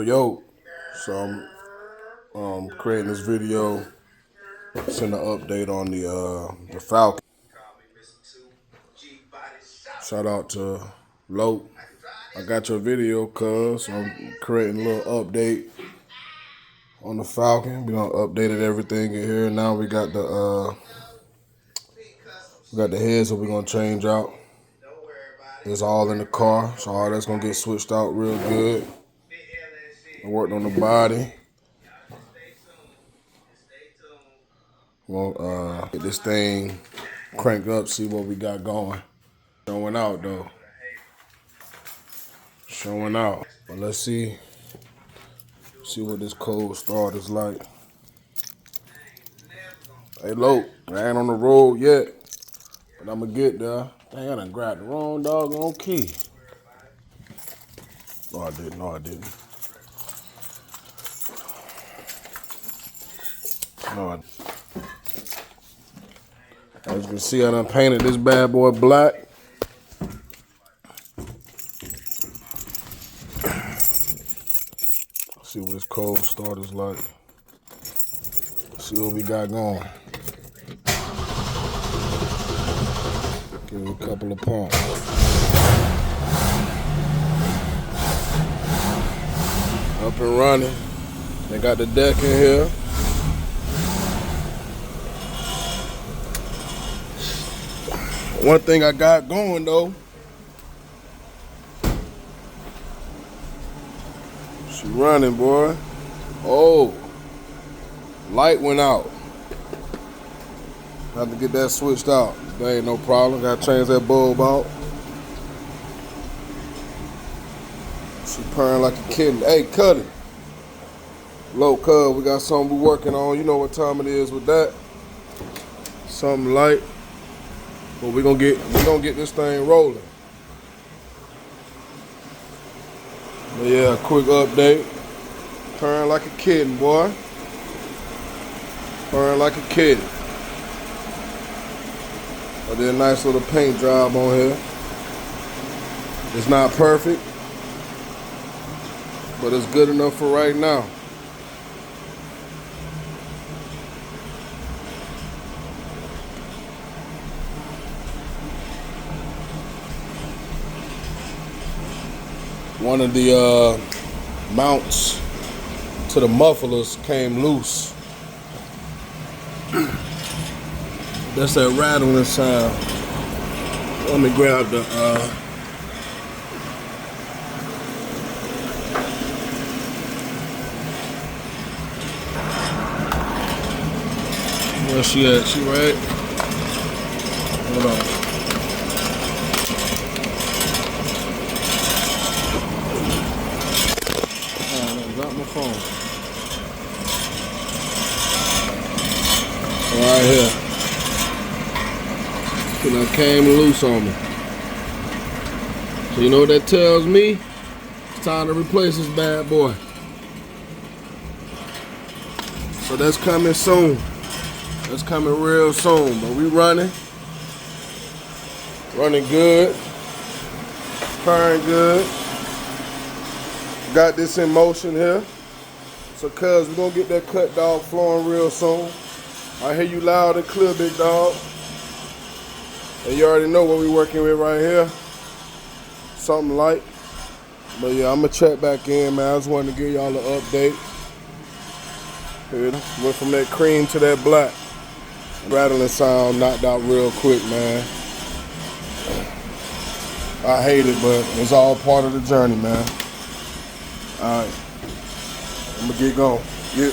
Yo, so I'm creating this video, send an update on the Falcon. Shout out to Loke. I got your video, cuz. So I'm creating a little update on the Falcon. We done updated everything in here. Now we got the heads that we're gonna change out. It's all in the car, so all that's gonna get switched out real good. I worked on the body. We'll get this thing cranked up, see what we got going. Showing out though. Showing out. But let's see what this cold start is like. Hey Loke, I ain't on the road yet, but I'ma get there. Dang, I done grabbed the wrong doggone key. No, I didn't. No, I didn't. No, I didn't. As you can see, I done painted this bad boy black. See what this cold start is like. See what we got going. Give it a couple of pumps. Up and running. They got the deck in here. One thing I got going though, she running, boy. Oh, light went out. Have to get that switched out. There ain't no problem. Got to change that bulb out. She purring like a kitten. Hey, cut it. Low cuz, we got something we working on. You know what time it is with that. Something light. But we gonna get this thing rolling. But yeah, quick update. Purring like a kitten, boy. Purring like a kitten. I did a nice little paint job on here. It's not perfect, but it's good enough for right now. One of the mounts to the mufflers came loose. That's that rattling sound. Let me grab the where she at? She right? Hold on. Drop my phone. Right here. It came loose on me. So you know what that tells me? It's time to replace this bad boy. So that's coming soon. That's coming real soon. But we running. Running good. Purring good. Got this in motion here. So cuz we're gonna get that cut dog flowing real soon. I hear you loud and clear, big dog. And you already know what we're working with right here. Something light. But yeah, I'm gonna check back in, man. I just wanted to give y'all an update. Went from that cream to that black. Rattling sound knocked out real quick, man. I hate it, but it's all part of the journey, man. All right, I'm gonna get going. Yeah.